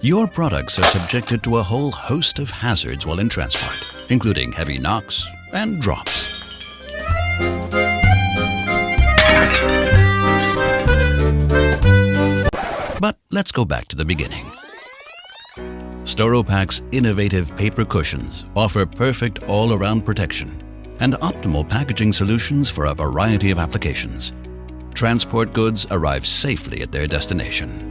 Your products are subjected to a whole host of hazards while in transport, including heavy knocks and drops. But let's go back to the beginning. Storopack's innovative paper cushions offer perfect all-around protection and optimal packaging solutions for a variety of applications. Transport goods arrive safely at their destination.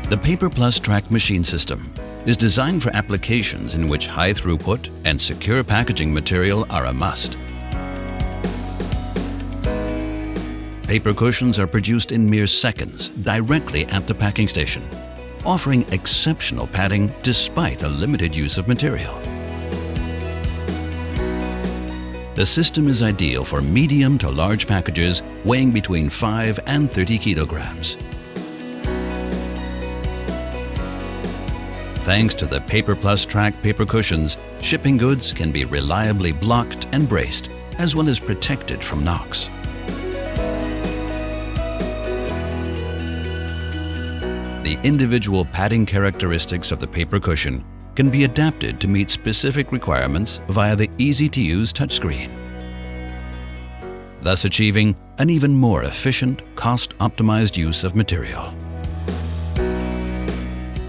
The PAPERplus Track machine system is designed for applications in which high throughput and secure packaging material are a must. Paper cushions are produced in mere seconds directly at the packing station, offering exceptional padding despite a limited use of material. The system is ideal for medium to large packages weighing between 5 and 30 kilograms. Thanks to the PAPERplus Track paper cushions, shipping goods can be reliably blocked and braced, as well as protected from knocks. The individual padding characteristics of the paper cushion can be adapted to meet specific requirements via the easy-to-use touchscreen, thus achieving an even more efficient, cost-optimized use of material.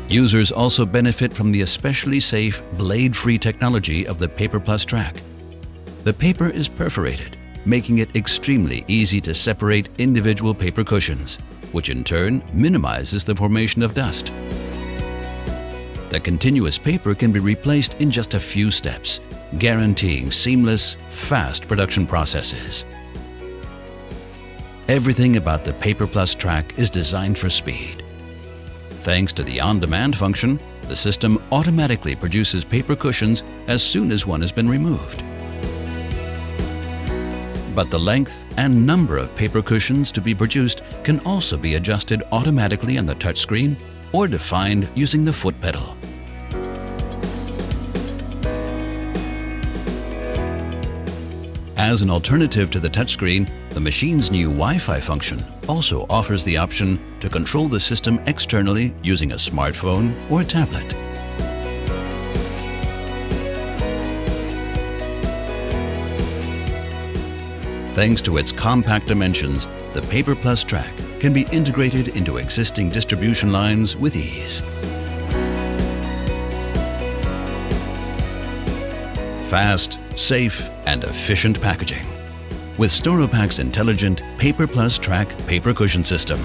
Users also benefit from the especially safe, blade-free technology of the PAPERplus Track. The paper is perforated, making it extremely easy to separate individual paper cushions, which in turn minimizes the formation of dust. The continuous paper can be replaced in just a few steps, guaranteeing seamless, fast production processes. Everything about the PAPERplus Track is designed for speed. Thanks to the on-demand function, the system automatically produces paper cushions as soon as one has been removed. But the length and number of paper cushions to be produced can also be adjusted automatically on the touchscreen or defined using the foot pedal. As an alternative to the touchscreen, the machine's new Wi-Fi function also offers the option to control the system externally using a smartphone or a tablet. Thanks to its compact dimensions, the PAPERplus Track can be integrated into existing distribution lines with ease. Fast, safe, and efficient packaging with Storopack's intelligent PAPERplus Track paper cushion system.